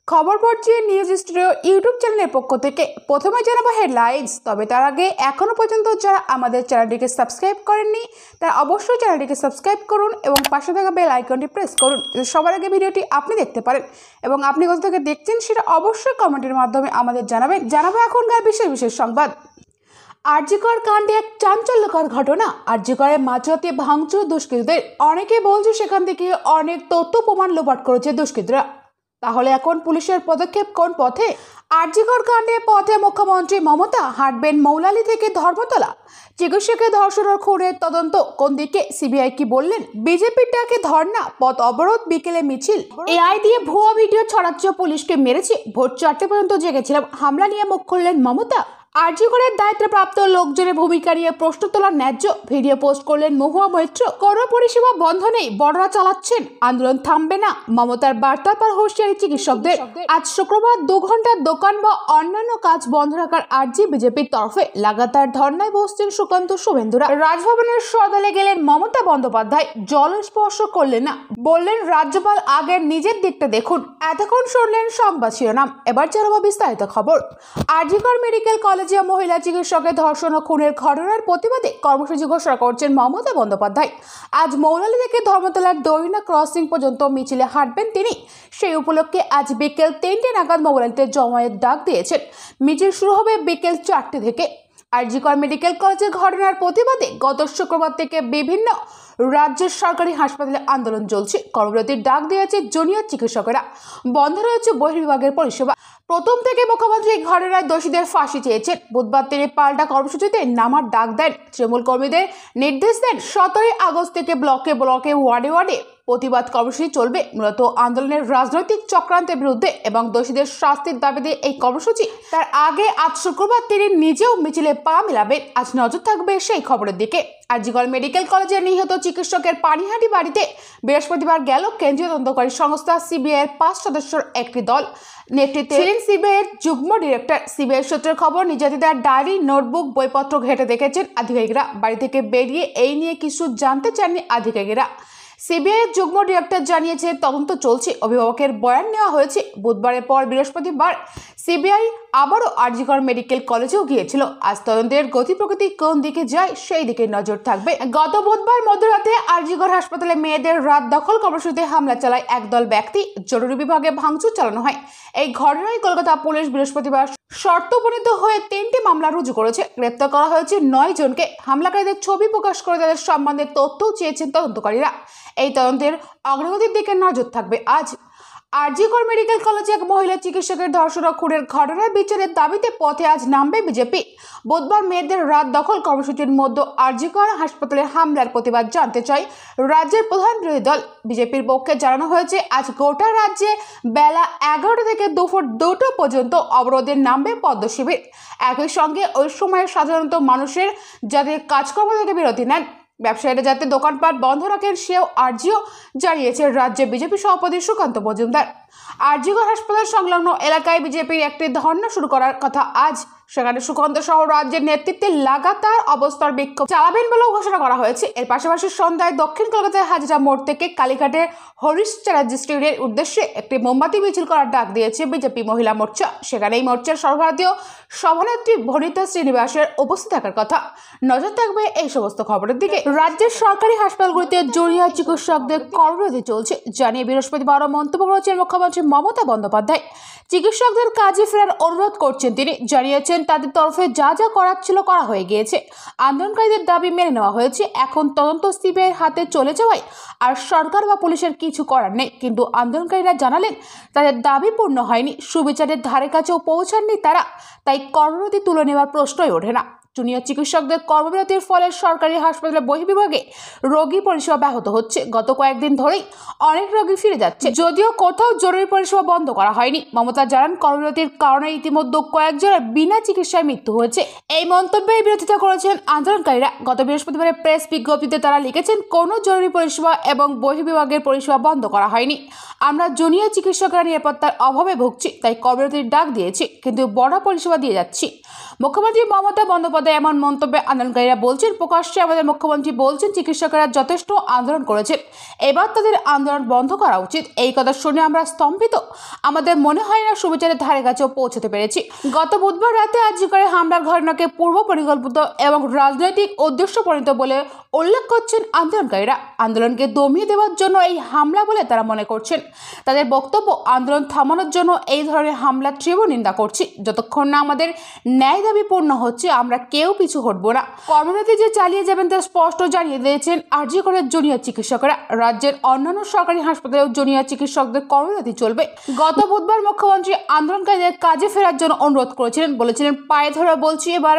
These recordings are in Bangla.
খবর পড়ছি নিউজ স্টুডিও ইউটিউব চ্যানেলের পক্ষ থেকে। প্রথমে জানাবো হেডলাইন্স, তবে তার আগে এখনও পর্যন্ত যারা আমাদের চ্যানেলটিকে সাবস্ক্রাইব করেননি তারা অবশ্যই চ্যানেলটিকে সাবস্ক্রাইব করুন এবং পাশে থাকা বেল আইকনটি প্রেস করুন, সবার আগে ভিডিওটি আপনি দেখতে পারেন। এবং আপনি কোথা থেকে দেখছেন সেটা অবশ্যই কমেন্টের মাধ্যমে আমাদের জানাবেন। জানাবো এখনকার বিশেষ সংবাদ। আরজিকর কাণ্ডে এক চাঞ্চল্যকর ঘটনা। আরজিকরে মাঝরাতে ভাঙচুর দুষ্কৃতীদের। অনেকে বলছে সেখান থেকে অনেক তথ্য প্রমাণ লোপাট করেছে দুষ্কৃতীরা। তাহলে এখন পুলিশের পদক্ষেপ কোন পথে? আরজিকর কাণ্ডে পথে মুখ্যমন্ত্রী মমতা হাঁটবেন মৌলালী থেকে ধর্মতলা। চিকিৎসকের ধর্ষণ ও খুনের তদন্ত কোন দিকে? সিবিআই কি বললেন? বিজেপির ডাকে ধর্ণা, পথ অবরোধ, বিকেলে মিছিল। এআই দিয়ে ভুয়া ভিডিও ছড়াচ্ছে পুলিশকে মেরেছে। ভোর 4টে পর্যন্ত জেগেছিলাম, হামলা নিয়ে মুখ খুললেন মমতা। আরজিকরের দায়িত্বপ্রাপ্ত লোকজনের ভূমিকা নিয়ে প্রশ্ন তোলার ন্যায্য। ভিডিও পোস্ট করলেন মহুয়া মৈত্র। কোনো পরিষেবা বন্ধ নেই, বড়রা চালাচ্ছেন, আন্দোলন থামবে না, মমতার বার্তার পর হুঁশিয়ারি চিকিৎসকদের। আজ শুক্রবার 2 ঘন্টার দোকান বা অন্যান্য কাজ বন্ধ রাখার আর্জি বিজেপির তরফে। লাগাতার ধর্নায় বসছেন সুকান্ত শুভেন্দুরা। রাজভবনের সদলে গেলেন মমতা বন্দ্যোপাধ্যায়, জল স্পর্শ করলেন না, বললেন রাজ্যপাল আগের নিজের দিকটা দেখুন। এতক্ষণ শুনলেন সংবাদ শিরোনাম, এবার জানাবো বিস্তারিত খবর। আরজিকর মেডিকেল কলেজে মহিলা চিকিৎসকের ধর্ষণ ও খুনের ঘটনার প্রতিবাদে কর্মসূচি ঘোষণা করছেন মমতা বন্দ্যোপাধ্যায়। আজ মৌলালী থেকে ধর্মতলার দৈনা ক্রসিং পর্যন্ত মিছিলে হাঁটবেন তিনি। সেই উপলক্ষে আজ বিকেল 3টে নাগাদ মৌলালীতে জমায়েত ডাক দিয়েছেন। মিছিল শুরু হবে বিকেল 4টে থেকে। আরজিকর মেডিকেল কলেজের ঘটনার প্রতিবাদে গত শুক্রবার থেকে বিভিন্ন রাজ্যের সরকারি হাসপাতালে আন্দোলন চলছে। কর্মবিরতির ডাক দিয়েছে জুনিয়র চিকিৎসকেরা। বন্ধ রয়েছে বহির্বিভাগের পরিষেবা। প্রথম থেকে মুখ্যমন্ত্রী ঘটনায় দোষীদের ফাঁসি চেয়েছেন। বুধবার তিনি পাল্টা কর্মসূচিতে নামার ডাক দেন। তৃণমূল কর্মীদের নির্দেশ দেন 17 আগস্ট থেকে ব্লকে ওয়ার্ডে প্রতিবাদ কর্মসূচি চলবে। মূলত আন্দোলনের রাজনৈতিক চক্রান্তের বিরুদ্ধে এবং দোষীদের শাস্তির দাবিতে এই কর্মসূচি। তার আগে আজ শুক্রবার তিনি নিজেও মিছিলে পা মেলাবেন। আজ নজর থাকবে সেই খবরের দিকে। আরজিকর মেডিকেল কলেজের নিহত চিকিৎসকের পানিহাটি বাড়িতে বৃহস্পতিবার গেল কেন্দ্রীয় তদন্তকারী সংস্থা সিবিআইয়ের 5 সদস্যের একটি দল। নেতৃত্বে ছিলেন সিবিআইয়ের যুগ্ম ডিরেক্টর। সিবিআই সূত্রের খবর, নির্যাতিতার ডায়েরি, নোটবুক, বইপত্র ঘেঁটে দেখেছেন আধিকারিকরা। বাড়ি থেকে বেরিয়ে এই নিয়ে কিছু জানতে চাননি আধিকারিকরা। সিবিআইয়ের যুগ্ম ডিরেক্টর জানিয়েছে তদন্ত চলছে, অভিভাবকের বয়ান নেওয়া হয়েছে। বুধবারের পর বৃহস্পতিবার সিবিআই আবারও আরজিকর মেডিকেল কলেজেও গিয়েছিল। আজ তদন্তের গতি প্রকৃতি কোন দিকে যায় সেই দিকে নজর থাকবে। গত বুধবার মধ্যরাতে আরজিকর হাসপাতালে মেয়েদের রাত দখল কর্মসূচিতে হামলা চালায় একদল ব্যক্তি। জরুরি বিভাগে ভাঙচুর চালানো হয়। এই ঘটনায় কলকাতা পুলিশ বৃহস্পতিবার শর্ত উপনীত হয়ে 3টি মামলা রুজু করেছে। গ্রেপ্তার করা হয়েছে 9 জনকে। হামলাকারীদের ছবি প্রকাশ করে তাদের সম্বন্ধে তথ্যও চেয়েছেন তদন্তকারীরা। এই তদন্তের অগ্রগতির দিকে নজর থাকবে। আজ আরজিকর মেডিকেল কলেজে এক মহিলা চিকিৎসকের ধর্ষণ ও খুনের ঘটনার বিচারের দাবিতে পথে আজ নামবে বিজেপি। বুধবার মেয়েদের রাত দখল কর্মসূচির মধ্যে আরজিকর হাসপাতালে হামলার প্রতিবাদ জানতে চাই রাজ্যের প্রধান বিরোধী দল। বিজেপির পক্ষে জানানো হয়েছে আজ গোটা রাজ্যে বেলা 11টা থেকে দুপুর 2টো পর্যন্ত অবরোধের নামবে পদ্ম শিবির। একই সঙ্গে ওই সময় সাধারণত মানুষের যাতে কাজকর্ম থেকে বিরতি নেন, ব্যবসায়ীরা যাতে দোকানপাট বন্ধ রাখেন সেও আর্জিও জানিয়েছে রাজ্যে বিজেপি সভাপতি সুকান্ত মজুমদার। আরজিকর হাসপাতাল সংলগ্ন এলাকায় বিজেপির একটি ধর্ণা শুরু করার কথা আজ। সেখানে সুকান্ত সহ রাজ্যের নেতৃত্বে লাগাতার অবস্থার বিক্ষোভ চালাবেন বলেও ঘোষণা করা হয়েছে। এর পাশাপাশি সন্ধ্যায় দক্ষিণ কলকাতায় হাজরা মোড় থেকে কালীঘাটের হরিশ চ্যাটার্জি স্টেডিয়ামের উদ্দেশ্যে একটি মোমবাতি মিছিল করার ডাক দিয়েছে বিজেপি মহিলা মোর্চা। সেখানে এই মোর্চার সর্বভারতীয় সভানেত্রী ভনিতা শ্রীনিবাসের উপস্থিত থাকার কথা। নজর থাকবে এই সমস্ত খবরের দিকে। রাজ্যের সরকারি হাসপাতালগুলিতে জুনিয়র চিকিৎসকদের কর্মবিরতি চলছে জানিয়ে বৃহস্পতিবার মন্তব্য করেছেন মুখ্যমন্ত্রী মমতা বন্দ্যোপাধ্যায়। চিকিৎসকদের কাজে ফেরার অনুরোধ করছেন তিনি। জানিয়েছেন তাদের তরফে যা যা করার ছিল করা হয়ে গিয়েছে। আন্দোলনকারীদের দাবি মেনে নেওয়া হয়েছে। এখন তদন্ত সিবিআইয়ের হাতে চলে যাওয়ায় আর সরকার বা পুলিশের কিছু করার নেই। কিন্তু আন্দোলনকারীরা জানালেন তাদের দাবি পূর্ণ হয়নি, সুবিচারের ধারে কাছেও পৌঁছাননি তারা, তাই কর্মবিরতি তুলে নেওয়ার প্রশ্নই ওঠে না। জুনিয়র চিকিৎসকদের কর্মবিরতির ফলে সরকারি হাসপাতালের বহির্বিভাগে রোগী পরিষেবা ব্যাহত হচ্ছে। গত কয়েকদিন ধরেই অনেক রোগী ফিরে যাচ্ছে, যদিও কোথাও জরুরি পরিষেবা বন্ধ করা হয়নি। মমতা জানান কর্মবিরতির কারণে ইতিমধ্যে কয়েকজনের বিনা চিকিৎসায় মৃত্যু হয়েছে। এই মন্তব্যের বিরোধিতা করেছেন আন্দোলনকারীরা। গত বৃহস্পতিবারের প্রেস বিজ্ঞপ্তিতে তারা লিখেছেন, কোনো জরুরি পরিষেবা এবং বহির্বিভাগের পরিষেবা বন্ধ করা হয়নি। আমরা জুনিয়র চিকিৎসকরা নিরাপত্তার অভাবে ভুগছি, তাই কর্মবিরতির ডাক দিয়েছি, কিন্তু বড় পরিষেবা দিয়ে যাচ্ছি। মুখ্যমন্ত্রী মমতা বন্দ্যোপাধ্যায় বন্দ্যোপাধ্যায় এমন মন্তব্যে আন্দোলনকারীরা বলছেন, প্রকাশ্যে আমাদের মুখ্যমন্ত্রী বলছেন চিকিৎসকেরা যথেষ্ট আন্দোলন করেছেন, এবার তাদের আন্দোলন বন্ধ করা উচিত। এই কথা শুনে আমরা স্তম্ভিত। আমাদের মনে হয় না সুবিচারের ধারে কাছেও পৌঁছতে পেরেছি। গত বুধবার রাতে আরজিকরে হামলার ঘটনাকে পূর্ব পরিকল্পিত এবং রাজনৈতিক উদ্দেশ্যপ্রণীত বলে উল্লেখ করছেন আন্দোলনকারীরা। আন্দোলনকে দমিয়ে দেওয়ার জন্য এই হামলা বলে তারা মনে করছেন। তাদের বক্তব্য, আন্দোলন থামানোর জন্য এই ধরনের হামলা তীব্র নিন্দা করছি। যতক্ষণ না আমাদের ন্যায় দাবি পূর্ণ হচ্ছে আমরা কেউ পিছু হটবো না। কর্মবিরতি যে চালিয়ে যাবেন তা স্পষ্ট জানিয়ে দিয়েছেন আরজিকরের জুনিয়র চিকিৎসকরা। রাজ্যের অন্যান্য সরকারি হাসপাতালেও জুনিয়র চিকিৎসকদের কর্মবিরতি চলবে। গত বুধবার মুখ্যমন্ত্রী আন্দোলনকারীদের কাজে ফেরার জন্য অনুরোধ করেছিলেন। বলেছিলেন, পায়ে ধরে বলছি, এবার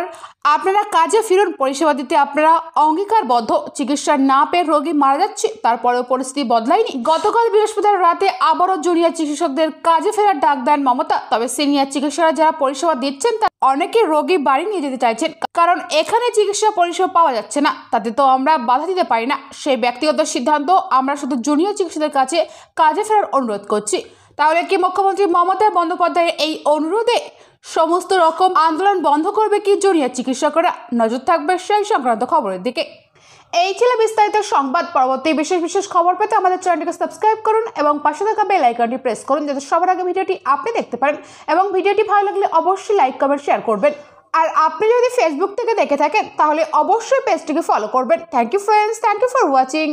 আপনারা কাজে ফিরুন, পরিষেবা দিতে আপনারা অঙ্গীকারবদ্ধ। চিকিৎসা না পেয়ে রোগী মারা যাচ্ছে, তারপরেও পরিস্থিতি বদলায়নি। গতকাল বৃহস্পতিবার রাতে আবারও জুনিয়র চিকিৎসকদের কাজে ফেরার ডাক দেন মমতা। তবে সিনিয়র চিকিৎসকরা যারা পরিষেবা দিচ্ছেন তার অনেকে রোগী বাড়ি নিয়ে যেতে চাইছেন, কারণ এখানে চিকিৎসা পরিষেবা পাওয়া যাচ্ছে না। তাতে তো আমরা বাধা দিতে পারি না, সেই ব্যক্তিগত সিদ্ধান্ত। আমরা শুধু জুনিয়র চিকিৎসকদের কাছে কাজে ফেরার অনুরোধ করছি। তাহলে কি মুখ্যমন্ত্রী মমতা বন্দ্যোপাধ্যায়ের এই অনুরোধে সমস্ত রকম আন্দোলন বন্ধ করবে কি জুনিয়র চিকিৎসকরা? নজর থাকবে সেই সংক্রান্ত খবরের দিকে। এই ছিল বিস্তারিত সংবাদ। পরবর্তী বিশেষ খবর পেতে আমাদের চ্যানেলটিকে সাবস্ক্রাইব করুন এবং পাশে থাকা বেল আইকনটি প্রেস করুন, যাতে সবার আগে ভিডিওটি আপনি দেখতে পারেন। এবং ভিডিওটি ভালো লাগলে অবশ্যই লাইক, কমেন্ট, শেয়ার করবেন। আর আপনি যদি ফেসবুক থেকে দেখে থাকেন তাহলে অবশ্যই পেজটিকে ফলো করবেন। Thank you friends, thank you for watching.